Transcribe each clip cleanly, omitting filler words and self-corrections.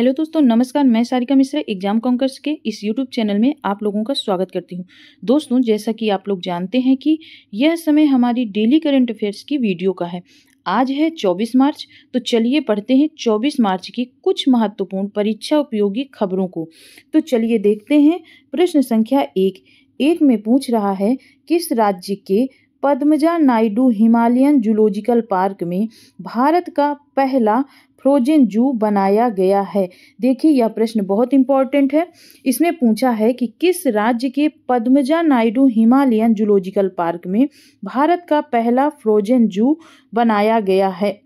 Hello दोस्तों, नमस्कार। मैं सारिका मिश्रा एग्जाम कॉन्कर्स के इस यूट्यूब चैनल में आप लोगों का स्वागत करती हूं। दोस्तों, जैसा कि आप लोग जानते हैं कि यह समय हमारी डेली करंट अफेयर्स की वीडियो का है। आज है 24 मार्च, तो चलिए पढ़ते हैं 24 मार्च की कुछ महत्वपूर्ण परीक्षा उपयोगी खबरों को। तो चलिए देखते हैं। प्रश्न संख्या एक में पूछ रहा है, किस राज्य के Padmaja Naidu Himalayan zoological park में भारत का पहला फ्रोजन जू बनाया गया है। देखिए, यह प्रश्न बहुत इंपॉर्टेंट है। इसमें पूछा है कि किस राज्य के Padmaja Naidu Himalayan zoological park में भारत का पहला फ्रोजन जू बनाया गया है।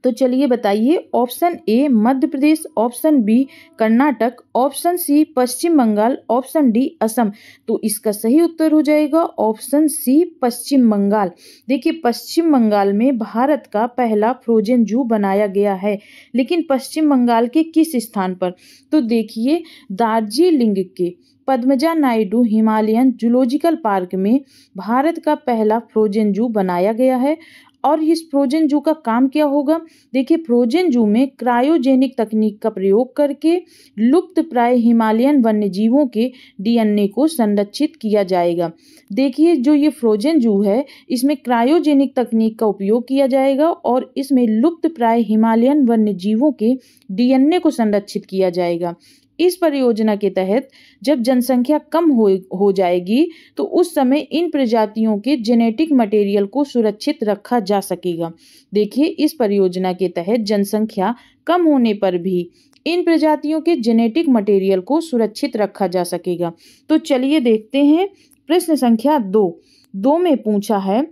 तो चलिए बताइए। Option A Madhya Pradesh, option B Karnataka, option C Paschim Bangal, option D Assam. तो इसका सही उत्तर हो जाएगा ऑप्शन सी पश्चिम बंगाल। देखिए, पश्चिम बंगाल में भारत का पहला फ्रोजन जू बनाया गया है, लेकिन पश्चिम बंगाल के किस स्थान पर? तो देखिए, दार्जिलिंग के Padmaja Naidu Himalayan zoological park में भारत का पहला फ्रोजन जू बनाया गया है। और इस फ्रोजन जू का काम क्या होगा? देखिए, फ्रोजन जू में क्रायोजेनिक तकनीक का प्रयोग करके लुप्त प्राय हिमालयन वन्य जीवों के डीएनए को संरक्षित किया जाएगा। देखिए, जो ये फ्रोजन जू है, इसमें क्रायोजेनिक तकनीक का उपयोग किया जाएगा और इसमें लुप्त प्राय हिमालयन वन्य जीवों के डीएनए को संरक्षित किया जाएगा। इस परियोजना के तहत जब जनसंख्या कम हो जाएगी तो उस समय इन प्रजातियों के जेनेटिक मटेरियल को सुरक्षित रखा जा सकेगा। देखिए, इस परियोजना के तहत जनसंख्या कम होने पर भी इन प्रजातियों के जेनेटिक मटेरियल को सुरक्षित रखा जा सकेगा। तो चलिए देखते हैं। प्रश्न संख्या 2 में पूछा है,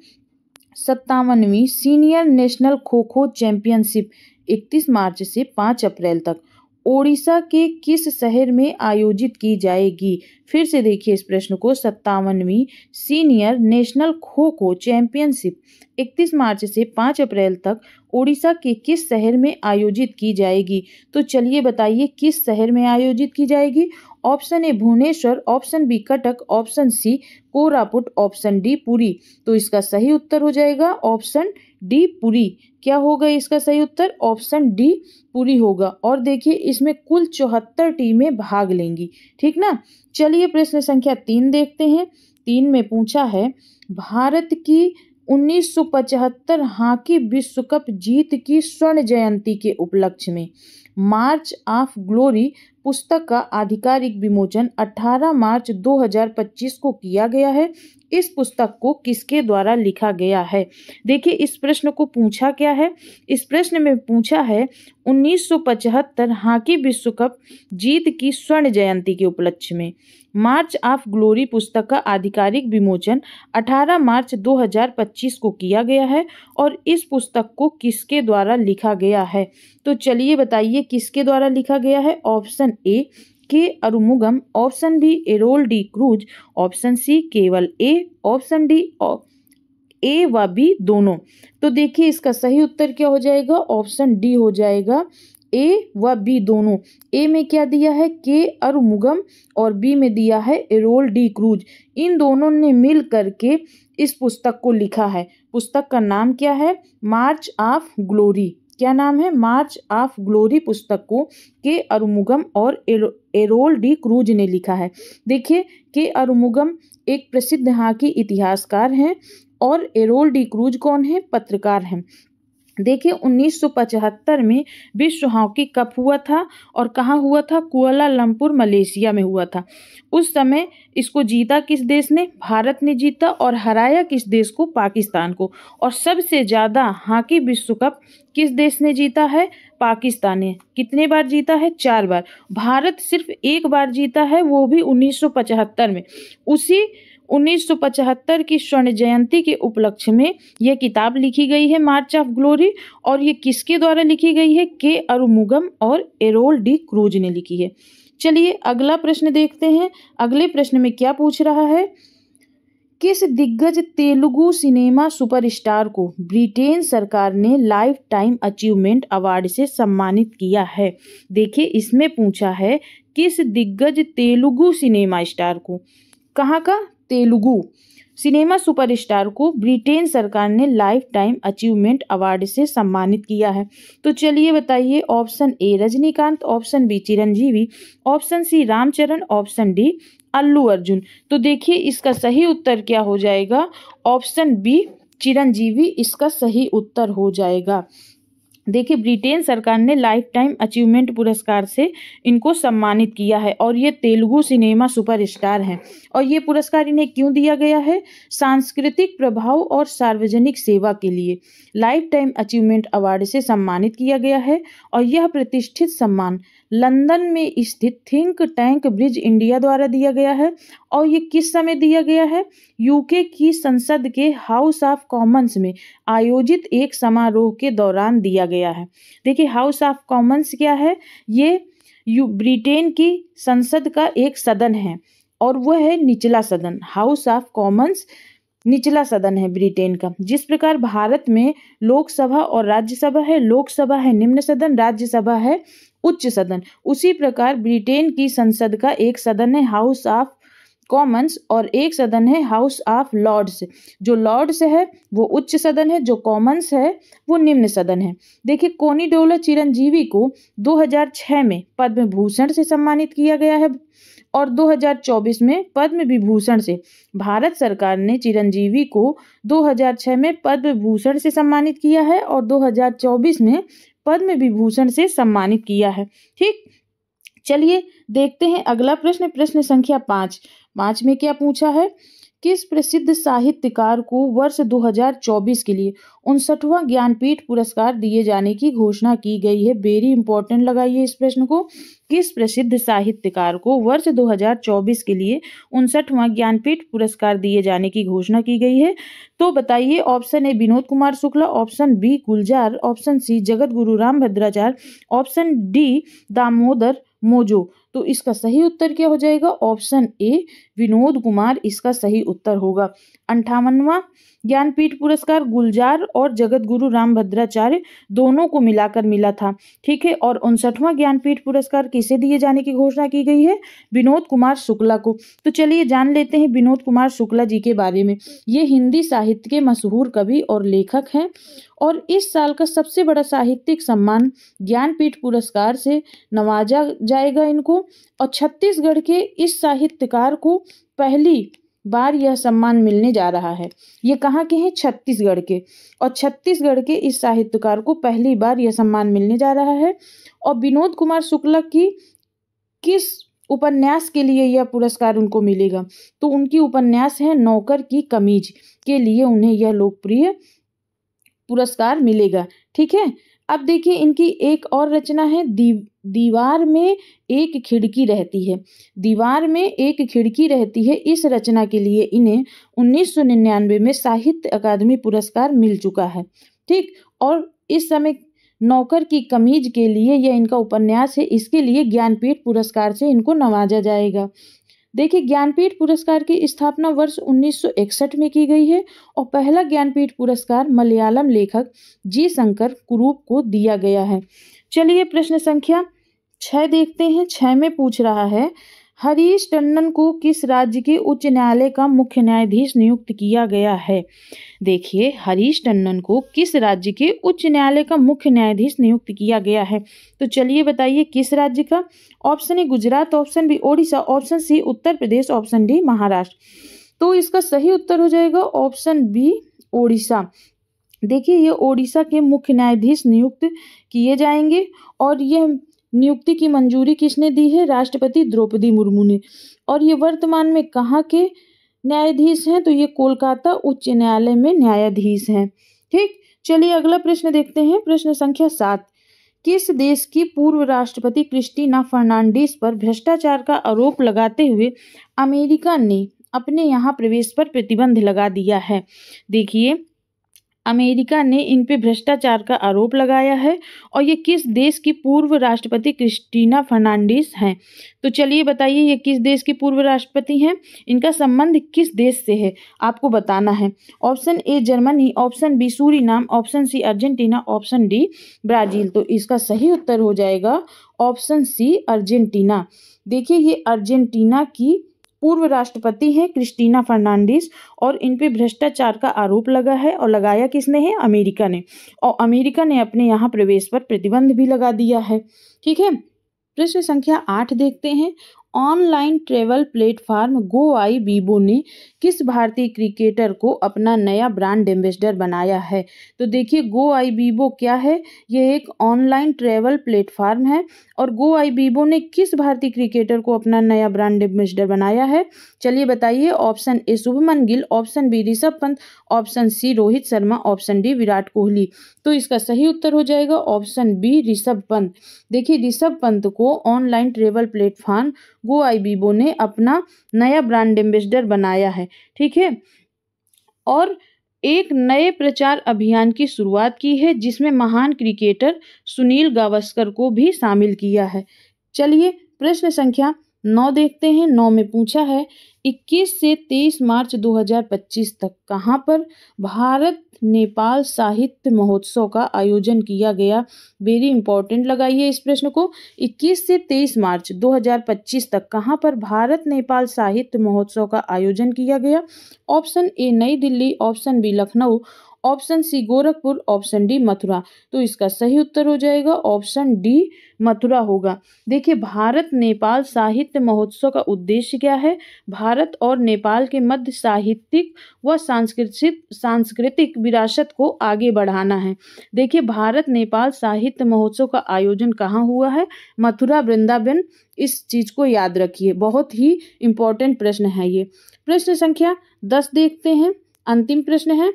57वीं senior national kho kho championship 31 मार्च से 5 अप्रैल तक ओडिशा के किस शहर में आयोजित की जाएगी? फिर से देखिए इस प्रश्न को। 57वीं senior national kho kho championship 31 मार्च से 5 अप्रैल तक ओडिशा के किस शहर में आयोजित की जाएगी? तो चलिए बताइए, किस शहर में आयोजित की जाएगी? Option A Bhubaneswar, option B Cuttack, option C Koraput, option D Puri. तो इसका सही उत्तर हो जाएगा ऑप्शन डी पुरी। क्या होगा इसका सही उत्तर? ऑप्शन डी पुरी होगा। और देखिए, इसमें कुल 74 टीमें भाग लेंगी। ठीक ना। चलिए प्रश्न संख्या 3 देखते हैं। 3 में पूछा है, भारत की 1975 हॉकी विश्व कप जीत की स्वर्ण जयंती के उपलक्ष्य में मार्च ऑफ ग्लोरी पुस्तक का आधिकारिक विमोचन 18 मार्च 2025 को किया गया है। इस पुस्तक को किसके द्वारा लिखा गया है? देखिए, इस प्रश्न को पूछा क्या है? इस प्रश्न में पूछा है 1975 हॉकी विश्व कप जीत की स्वर्ण जयंती के उपलक्ष्य में मार्च ऑफ ग्लोरी पुस्तक का आधिकारिक विमोचन 18 मार्च 2025 को किया गया है और इस पुस्तक को किसके द्वारा लिखा गया है? तो चलिए बताइए, किसके द्वारा लिखा गया है? Option A K Arumugam, option B Errol D Cruz, option C केवल ए, ऑप्शन डी ए व बी दोनों। तो देखिए, इसका सही उत्तर क्या हो जाएगा? ऑप्शन डी हो जाएगा, ए व बी दोनों। ए में क्या दिया है? के अरुमुगम, और बी में दिया है एरोल डी क्रूज। इन दोनों ने मिल करके इस पुस्तक को लिखा है। पुस्तक का नाम क्या है? मार्च ऑफ ग्लोरी। क्या नाम है? मार्च ऑफ ग्लोरी पुस्तक को के अरुमुगम और एरोल डी क्रूज ने लिखा है। देखिए, के अरुमुगम एक प्रसिद्ध हॉकी इतिहासकार हैं और एरोल डी क्रूज कौन है? पत्रकार हैं। देखिए, 1975 में विश्व हॉकी कप हुआ था और कहाँ हुआ था? कुआलालंपुर, मलेशिया में हुआ था। उस समय इसको जीता किस देश ने? भारत ने जीता। और हराया किस देश को? पाकिस्तान को। और सबसे ज़्यादा हॉकी विश्व कप किस देश ने जीता है? पाकिस्तान ने। कितने बार जीता है? 4 बार। भारत सिर्फ 1 बार जीता है, वो भी 1975 में। उसी 1975 की स्वर्ण जयंती के उपलक्ष्य में यह किताब लिखी गई है, मार्च ऑफ ग्लोरी। और ये किसके द्वारा लिखी गई है? के अरुमुगम और एरोल डी क्रूज ने लिखी है। चलिए अगला प्रश्न देखते हैं। अगले प्रश्न में क्या पूछ रहा है? किस दिग्गज तेलुगु सिनेमा सुपरस्टार को ब्रिटेन सरकार ने लाइफ टाइम अचीवमेंट अवार्ड से सम्मानित किया है? देखिए, इसमें पूछा है किस दिग्गज तेलुगु सिनेमा स्टार को, कहाँ का? तेलुगु सिनेमा सुपरस्टार को ब्रिटेन सरकार ने लाइफ टाइम अचीवमेंट अवार्ड से सम्मानित किया है? तो चलिए बताइए। Option A Rajinikanth, option B Chiranjeevi, option C Ram Charan, option D Allu Arjun. तो देखिए इसका सही उत्तर क्या हो जाएगा? ऑप्शन बी चिरंजीवी इसका सही उत्तर हो जाएगा। देखिए ब्रिटेन सरकार ने लाइफ टाइम अचीवमेंट पुरस्कार से इनको सम्मानित किया है और ये तेलुगु सिनेमा सुपरस्टार हैं। और ये पुरस्कार इन्हें क्यों दिया गया है? सांस्कृतिक प्रभाव और सार्वजनिक सेवा के लिए लाइफ टाइम अचीवमेंट अवार्ड से सम्मानित किया गया है। और यह प्रतिष्ठित सम्मान लंदन में स्थित थिंक टैंक ब्रिज इंडिया द्वारा दिया गया है। और ये किस समय दिया गया है? यूके की संसद के हाउस ऑफ कॉमन्स में आयोजित एक समारोह के दौरान दिया गया है। देखिए हाउस ऑफ कॉमन्स क्या है? ये ब्रिटेन की संसद का एक सदन है और वह है निचला सदन। हाउस ऑफ कॉमन्स निचला सदन है ब्रिटेन का। जिस प्रकार भारत में लोकसभा और राज्यसभा है, लोकसभा है निम्न सदन, राज्यसभा है उच्च सदन, उसी प्रकार ब्रिटेन की संसद का एक सदन है हाउस ऑफ कॉमन्स और एक सदन है हाउस ऑफ लॉर्ड्स। जो लॉर्ड्स है वो उच्च सदन है, जो कॉमन्स है वो निम्न सदन है। देखिए कोनिडोला चिरंजीवी को 2006 में पद्म भूषण से सम्मानित किया गया है और 2024 में पद्म विभूषण से। भारत सरकार ने चिरंजीवी को 2006 में पद्म भूषण से सम्मानित किया है और 2024 में पद्म विभूषण से सम्मानित किया है। ठीक, चलिए देखते हैं अगला प्रश्न, प्रश्न संख्या 5 में क्या पूछा है? किस प्रसिद्ध साहित्यकार को वर्ष 2024 के लिए 59वां ज्ञानपीठ पुरस्कार दिए जाने की घोषणा की गई है? वेरी इंपॉर्टेंट लगाइए इस प्रश्न को। किस प्रसिद्ध साहित्यकार को वर्ष 2024 के लिए 59वां ज्ञानपीठ पुरस्कार दिए जाने की घोषणा की गई है? तो बताइए। Option A Vinod Kumar Shukla, option B Gulzar, option C Jagat Guru Rambhadracharya, option D Damodar Mauzo. तो इसका सही उत्तर क्या हो जाएगा? ऑप्शन ए विनोद कुमार इसका सही उत्तर होगा। 58वां ज्ञानपीठ पुरस्कार गुलजार और जगत गुरु रामभद्राचार्य दोनों को मिलाकर मिला था। ठीक है, और 59वां ज्ञानपीठ पुरस्कार किसे दिए जाने की घोषणा की गई है? विनोद कुमार शुक्ला को। तो चलिए जान लेते हैं विनोद कुमार शुक्ला जी के बारे में। ये हिंदी साहित्य के मशहूर कवि और लेखक हैं और इस साल का सबसे बड़ा साहित्यिक सम्मान ज्ञानपीठ पुरस्कार से नवाजा जाएगा इनको। और छत्तीसगढ़ के इस साहित्यकार को पहली बार यह सम्मान मिलने जा रहा है। ये कहाँ के हैं? छत्तीसगढ़ के। और छत्तीसगढ़ के इस साहित्यकार को पहली बार यह सम्मान मिलने जा रहा है। और विनोद कुमार शुक्ला की किस उपन्यास के लिए यह पुरस्कार उनको मिलेगा? तो उनकी उपन्यास है नौकर की कमीज के लिए उन्हें यह लोकप्रिय पुरस्कार मिलेगा। ठीक है, अब देखिए इनकी एक और रचना है दीवार में एक खिड़की रहती है। दीवार में एक खिड़की रहती है, इस रचना के लिए इन्हें 1999 में साहित्य अकादमी पुरस्कार मिल चुका है। ठीक, और इस समय नौकर की कमीज के लिए यह इनका उपन्यास है, इसके लिए ज्ञानपीठ पुरस्कार से इनको नवाजा जाएगा। देखिए ज्ञानपीठ पुरस्कार की स्थापना वर्ष 1961 में की गई है और पहला ज्ञानपीठ पुरस्कार मलयालम लेखक जी शंकर कुरूप को दिया गया है। चलिए प्रश्न संख्या 6 देखते हैं। 6 में पूछ रहा है हरीश टंडन को किस राज्य के उच्च न्यायालय का मुख्य न्यायाधीश नियुक्त किया गया है? देखिए हरीश टंडन को किस राज्य के उच्च न्यायालय का मुख्य न्यायाधीश नियुक्त किया गया है? तो चलिए बताइए किस राज्य का? Option A Gujarat, option B Odisha, option C Uttar Pradesh, option D Maharashtra. तो इसका सही उत्तर हो जाएगा ऑप्शन बी ओडिशा। देखिए ये ओडिशा के मुख्य न्यायाधीश नियुक्त किए जाएंगे और यह नियुक्ति की मंजूरी किसने दी है? राष्ट्रपति द्रौपदी मुर्मू ने। और ये वर्तमान में कहाँ के न्यायाधीश हैं? तो ये कोलकाता उच्च न्यायालय में न्यायाधीश हैं। ठीक, चलिए अगला प्रश्न देखते हैं। प्रश्न संख्या 7, किस देश की पूर्व राष्ट्रपति क्रिस्टीना फर्नांडीज पर भ्रष्टाचार का आरोप लगाते हुए अमेरिका ने अपने यहाँ प्रवेश पर प्रतिबंध लगा दिया है? देखिए अमेरिका ने इन पे भ्रष्टाचार का आरोप लगाया है और ये किस देश की पूर्व राष्ट्रपति क्रिस्टीना फर्नांडीज हैं? तो चलिए बताइए ये किस देश की पूर्व राष्ट्रपति हैं? इनका संबंध किस देश से है आपको बताना है। Option A Germany, option B Suriname, option C Argentina, option D Brazil. तो इसका सही उत्तर हो जाएगा ऑप्शन सी अर्जेंटीना। देखिए ये अर्जेंटीना की पूर्व राष्ट्रपति हैं क्रिस्टीना फर्नांडिस और इन पे भ्रष्टाचार का आरोप लगा है और लगाया किसने है? अमेरिका ने। और अमेरिका ने अपने यहाँ प्रवेश पर प्रतिबंध भी लगा दिया है। ठीक है, प्रश्न संख्या 8 देखते हैं। ऑनलाइन ट्रेवल प्लेटफॉर्म गोआईबीबो ने किस भारतीय क्रिकेटर को अपना नया ब्रांड एम्बेसडर बनाया है? तो देखिए गोआईबीबो क्या है? यह एक ऑनलाइन ट्रेवल प्लेटफॉर्म है और गोआईबीबो ने किस भारतीय क्रिकेटर को अपना नया ब्रांड एम्बेसडर बनाया है? चलिए बताइए। Option A Shubman Gill, option B Rishabh Pant, option C Rohit Sharma, option D Virat Kohli. तो इसका सही उत्तर हो जाएगा ऑप्शन बी ऋषभ पंत। देखिए ऋषभ पंत को ऑनलाइन ट्रेवल प्लेटफॉर्म गोआईबीबो ने अपना नया ब्रांड एम्बेसडर बनाया है। ठीक है, और एक नए प्रचार अभियान की शुरुआत की है जिसमें महान क्रिकेटर सुनील गावस्कर को भी शामिल किया है। चलिए प्रश्न संख्या 9 देखते हैं। 9 में पूछा है 21 से 23 मार्च 2025 तक कहां पर भारत नेपाल साहित्य महोत्सव का आयोजन किया गया? वेरी इंपॉर्टेंट लगाइए इस प्रश्न को। 21 से 23 मार्च 2025 तक कहां पर भारत नेपाल साहित्य महोत्सव का आयोजन किया गया? Option A New Delhi, option B Lucknow, option C Gorakhpur, option D Mathura. तो इसका सही उत्तर हो जाएगा ऑप्शन डी मथुरा होगा। देखिए भारत नेपाल साहित्य महोत्सव का उद्देश्य क्या है? भारत और नेपाल के मध्य साहित्यिक व सांस्कृतिक विरासत को आगे बढ़ाना है। देखिए भारत नेपाल साहित्य महोत्सव का आयोजन कहाँ हुआ है? मथुरा, वृंदावन। इस चीज को याद रखिए, बहुत ही इंपॉर्टेंट प्रश्न है ये। प्रश्न संख्या 10 देखते हैं। अंतिम प्रश्न है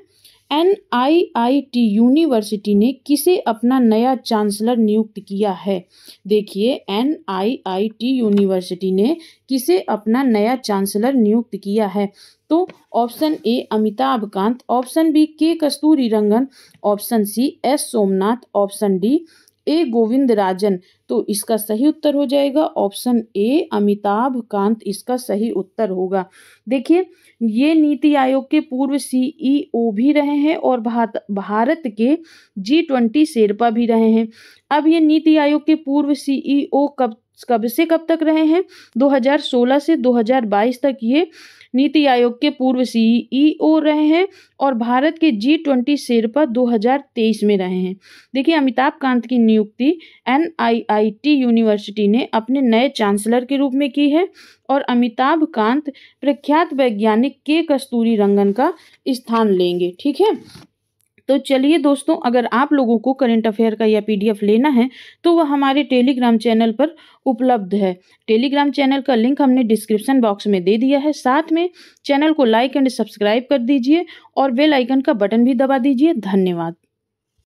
NIIT यूनिवर्सिटी ने किसे अपना नया चांसलर नियुक्त किया है? देखिए NIIT यूनिवर्सिटी ने किसे अपना नया चांसलर नियुक्त किया है? तो option A Amitabh Kant, option B K Kasturi Rangan, option C S Somanath, option D A Govind Rajan. तो इसका सही उत्तर हो जाएगा ऑप्शन ए अमिताभ कांत इसका सही उत्तर होगा। देखिए ये नीति आयोग के पूर्व CEO भी रहे हैं और भारत के G20 शेरपा भी रहे हैं। अब ये नीति आयोग के पूर्व CEO कब से कब तक रहे हैं? 2016 से 2022 तक ये नीति आयोग के पूर्व CEO रहे हैं और भारत के G20 शेरपा 2023 में रहे हैं। देखिए अमिताभ कांत की नियुक्ति NIIT यूनिवर्सिटी ने अपने नए चांसलर के रूप में की है और अमिताभ कांत प्रख्यात वैज्ञानिक के कस्तूरी रंगन का स्थान लेंगे। ठीक है, तो चलिए दोस्तों, अगर आप लोगों को करंट अफेयर का यह PDF लेना है तो वह हमारे टेलीग्राम चैनल पर उपलब्ध है। टेलीग्राम चैनल का लिंक हमने डिस्क्रिप्शन बॉक्स में दे दिया है। साथ में चैनल को लाइक एंड सब्सक्राइब कर दीजिए और बेल आइकन का बटन भी दबा दीजिए। धन्यवाद।